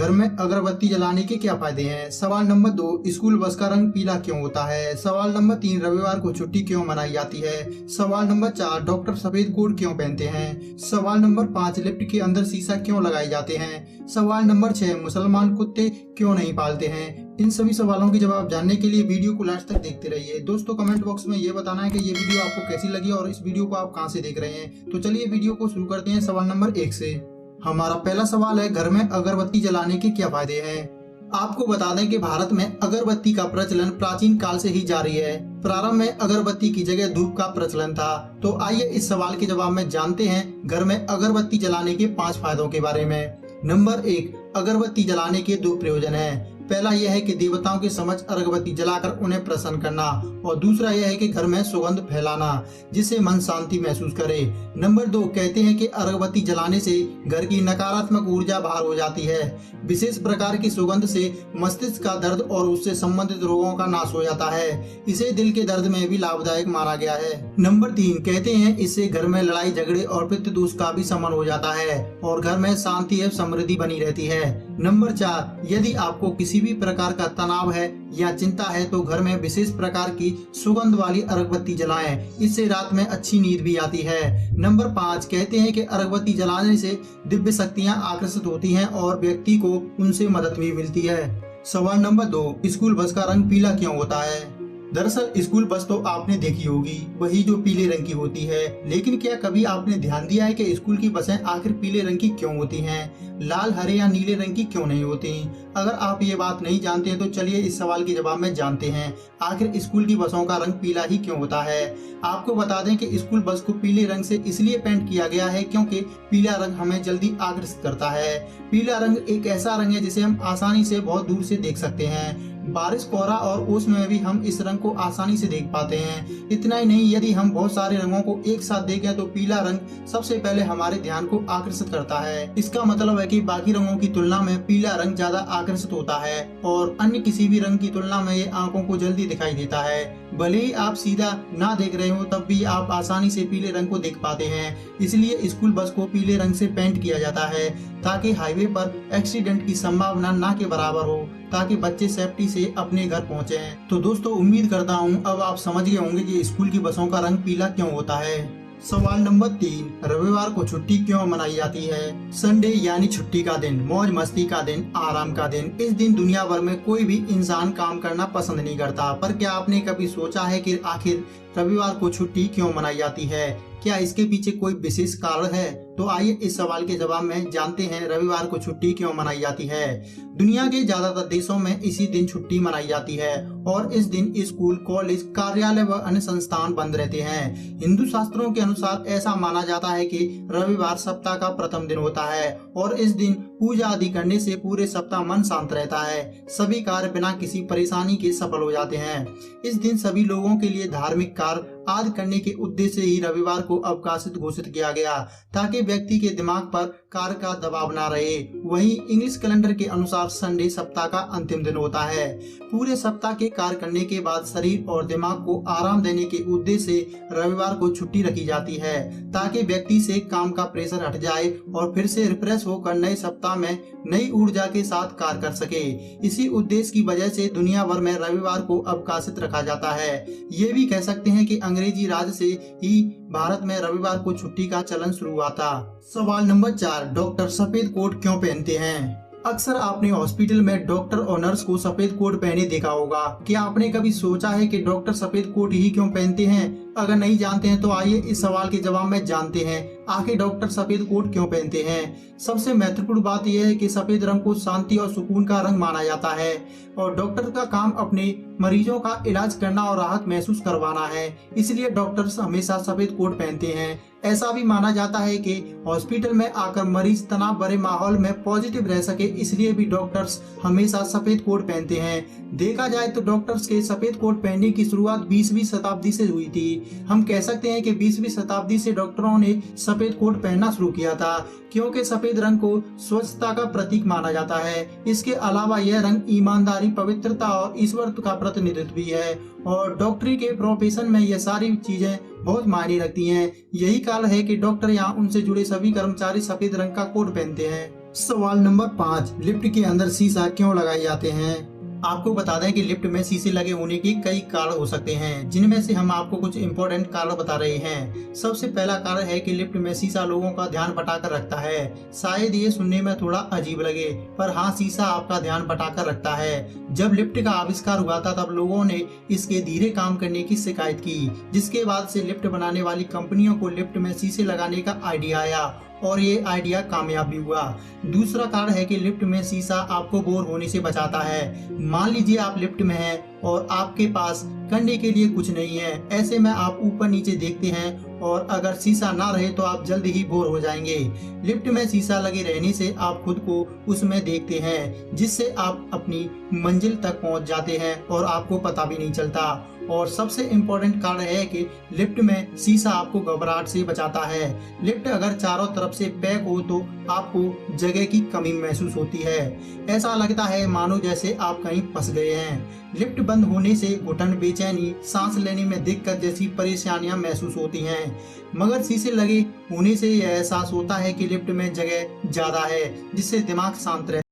घर में अगरबत्ती जलाने के क्या फायदे हैं? सवाल नंबर 2, स्कूल बस का रंग पीला क्यों होता है? सवाल नंबर 3, रविवार को छुट्टी क्यों मनाई जाती है? सवाल नंबर 4, डॉक्टर सफेद कोट क्यों पहनते हैं? सवाल नंबर 5, लिफ्ट के अंदर शीशा क्यों लगाए जाते हैं? सवाल नंबर 6, मुसलमान कुत्ते क्यों नहीं पालते हैं? इन सभी सवालों के जवाब जानने के लिए वीडियो को लास्ट तक देखते रहिए। दोस्तों, कमेंट बॉक्स में ये बताना है कि ये वीडियो आपको कैसी लगी और इस वीडियो को आप कहां से देख रहे हैं। तो चलिए वीडियो को शुरू करते हैं सवाल नंबर 1 से। हमारा पहला सवाल है, घर में अगरबत्ती जलाने के क्या फायदे हैं? आपको बता दें कि भारत में अगरबत्ती का प्रचलन प्राचीन काल से ही जारी है। प्रारंभ में अगरबत्ती की जगह धूप का प्रचलन था। तो आइए इस सवाल के जवाब में जानते हैं घर में अगरबत्ती जलाने के 5 फायदों के बारे में। नंबर 1, अगरबत्ती जलाने के 2 प्रयोजन हैं। पहला यह है कि देवताओं के समक्ष अगरबत्ती जलाकर उन्हें प्रसन्न करना, और दूसरा यह है कि घर में सुगंध फैलाना जिससे मन शांति महसूस करे। नंबर 2, कहते हैं कि अगरबत्ती जलाने से घर की नकारात्मक ऊर्जा बाहर हो जाती है। विशेष प्रकार की सुगंध से मस्तिष्क का दर्द और उससे संबंधित रोगों का नाश हो जाता है। इसे दिल के दर्द में भी लाभदायक माना गया है। नंबर 3, कहते हैं इससे घर में लड़ाई झगड़े और पितृ दोष का भी शमन हो जाता है और घर में शांति एवं समृद्धि बनी रहती है। नंबर 4, यदि आपको किसी भी प्रकार का तनाव है या चिंता है तो घर में विशेष प्रकार की सुगंध वाली अगरबत्ती जलाएं। इससे रात में अच्छी नींद भी आती है। नंबर 5, कहते हैं कि अगरबत्ती जलाने से दिव्य शक्तियां आकर्षित होती हैं और व्यक्ति को उनसे मदद भी मिलती है। सवाल नंबर 2, स्कूल बस का रंग पीला क्यों होता है? दरअसल स्कूल बस तो आपने देखी होगी, वही जो पीले रंग की होती है। लेकिन क्या कभी आपने ध्यान दिया है कि स्कूल की बसें आखिर पीले रंग की क्यों होती हैं? लाल, हरे या नीले रंग की क्यों नहीं होती? अगर आप ये बात नहीं जानते हैं तो चलिए इस सवाल के जवाब में जानते हैं आखिर स्कूल की बसों का रंग पीला ही क्यों होता है। आपको बता दें कि स्कूल बस को पीले रंग से इसलिए पेंट किया गया है क्योंकि पीला रंग हमें जल्दी आकर्षित करता है। पीला रंग एक ऐसा रंग है जिसे हम आसानी से बहुत दूर से देख सकते हैं। बारिश, कोहरा और ओस में भी हम इस रंग को आसानी से देख पाते हैं। इतना ही नहीं, यदि हम बहुत सारे रंगों को एक साथ देखें तो पीला रंग सबसे पहले हमारे ध्यान को आकर्षित करता है। इसका मतलब है कि बाकी रंगों की तुलना में पीला रंग ज्यादा आकर्षित होता है और अन्य किसी भी रंग की तुलना में ये आंखों को जल्दी दिखाई देता है। भले ही आप सीधा ना देख रहे हो तब भी आप आसानी से पीले रंग को देख पाते हैं। इसलिए स्कूल बस को पीले रंग से पेंट किया जाता है ताकि हाईवे पर एक्सीडेंट की संभावना ना के बराबर हो, ताकि बच्चे सेफ्टी से अपने घर पहुंचे। तो दोस्तों, उम्मीद करता हूं अब आप समझ गए होंगे कि स्कूल की बसों का रंग पीला क्यों होता है। सवाल नंबर 3, रविवार को छुट्टी क्यों मनाई जाती है? संडे यानी छुट्टी का दिन, मौज मस्ती का दिन, आराम का दिन। इस दिन दुनिया भर में कोई भी इंसान काम करना पसंद नहीं करता, पर क्या आपने कभी सोचा है कि आखिर रविवार को छुट्टी क्यों मनाई जाती है? क्या इसके पीछे कोई विशेष कारण है? तो आइए इस सवाल के जवाब में जानते हैं रविवार को छुट्टी क्यों मनाई जाती है। दुनिया के ज्यादातर देशों में इसी दिन छुट्टी मनाई जाती है और इस दिन स्कूल, कॉलेज, कार्यालय व अन्य संस्थान बंद रहते हैं। हिंदू शास्त्रों के अनुसार ऐसा माना जाता है कि रविवार सप्ताह का प्रथम दिन होता है और इस दिन पूजा आदि करने से पूरे सप्ताह मन शांत रहता है। सभी कार्य बिना किसी परेशानी के सफल हो जाते हैं। इस दिन सभी लोगों के लिए धार्मिक कार्य आदि करने के उद्देश्य से ही रविवार को अवकाशित घोषित किया गया, ताकि व्यक्ति के दिमाग पर कार्य का दबाव ना रहे। वहीं इंग्लिश कैलेंडर के अनुसार संडे सप्ताह का अंतिम दिन होता है। पूरे सप्ताह के कार्य करने के बाद शरीर और दिमाग को आराम देने के उद्देश्य से रविवार को छुट्टी रखी जाती है, ताकि व्यक्ति से काम का प्रेशर हट जाए और फिर से रिफ्रेश होकर नए सप्ताह में नई ऊर्जा के साथ कार्य कर सके। इसी उद्देश्य की वजह से दुनिया भर में रविवार को अवकाशित रखा जाता है। ये भी कह सकते हैं कि अंग्रेजी राज से ही भारत में रविवार को छुट्टी का चलन शुरू हुआ था। सवाल नंबर 4, डॉक्टर सफेद कोट क्यों पहनते हैं? अक्सर आपने हॉस्पिटल में डॉक्टर और नर्स को सफेद कोट पहने देखा होगा। क्या आपने कभी सोचा है कि डॉक्टर सफेद कोट ही क्यों पहनते हैं? अगर नहीं जानते हैं तो आइए इस सवाल के जवाब में जानते हैं आखिर डॉक्टर सफेद कोट क्यों पहनते हैं। सबसे महत्वपूर्ण बात यह है कि सफेद रंग को शांति और सुकून का रंग माना जाता है और डॉक्टर का काम अपने मरीजों का इलाज करना और राहत महसूस करवाना है। इसलिए डॉक्टर्स हमेशा सफेद कोट पहनते हैं। ऐसा भी माना जाता है कि हॉस्पिटल में आकर मरीज तनाव भरे माहौल में पॉजिटिव रह सके, इसलिए भी डॉक्टर्स हमेशा सफेद कोट पहनते हैं। देखा जाए तो डॉक्टर्स के सफेद कोट पहनने की शुरुआत 20वीं शताब्दी से हुई थी। हम कह सकते हैं कि 20वीं शताब्दी से डॉक्टरों ने सफेद कोट पहनना शुरू किया था, क्योंकि सफेद रंग को स्वच्छता का प्रतीक माना जाता है। इसके अलावा यह रंग ईमानदारी, पवित्रता और ईश्वर का प्रतिनिधित्व भी है और डॉक्टरी के प्रोफेशन में यह सारी चीजें बहुत मायने रखती हैं। यही कारण है कि डॉक्टर या उनसे जुड़े सभी कर्मचारी सफेद रंग का कोट पहनते हैं। सवाल नंबर 5, लिफ्ट के अंदर शीशा क्यों लगाए जाते हैं? आपको बता दें कि लिफ्ट में शीशे लगे होने के कई कारण हो सकते हैं, जिनमें से हम आपको कुछ इंपॉर्टेंट कारण बता रहे हैं। सबसे पहला कारण है कि लिफ्ट में शीशा लोगों का ध्यान भटकाकर रखता है। शायद ये सुनने में थोड़ा अजीब लगे, पर हाँ, शीशा आपका ध्यान भटकाकर रखता है। जब लिफ्ट का आविष्कार हुआ था तब लोगों ने इसके धीरे काम करने की शिकायत की, जिसके बाद से लिफ्ट बनाने वाली कंपनियों को लिफ्ट में शीशे लगाने का आइडिया आया और ये आइडिया कामयाब भी हुआ। दूसरा कारण है कि लिफ्ट में शीशा आपको बोर होने से बचाता है। मान लीजिए आप लिफ्ट में हैं और आपके पास करने के लिए कुछ नहीं है, ऐसे में आप ऊपर नीचे देखते हैं और अगर शीशा ना रहे तो आप जल्द ही बोर हो जाएंगे। लिफ्ट में शीशा लगे रहने से आप खुद को उसमें देखते हैं, जिससे आप अपनी मंजिल तक पहुंच जाते हैं और आपको पता भी नहीं चलता। और सबसे इम्पोर्टेंट कारण है कि लिफ्ट में शीशा आपको घबराहट से बचाता है। लिफ्ट अगर चारों तरफ से पैक हो तो आपको जगह की कमी महसूस होती है। ऐसा लगता है मानो जैसे आप कहीं फंस गए हैं। लिफ्ट बंद होने से घुटन, बेचैनी, सांस लेने में दिक्कत जैसी परेशानियां महसूस होती हैं। मगर शीशे लगे होने से यह एहसास होता है कि लिफ्ट में जगह ज्यादा है, जिससे दिमाग शांत रहता है।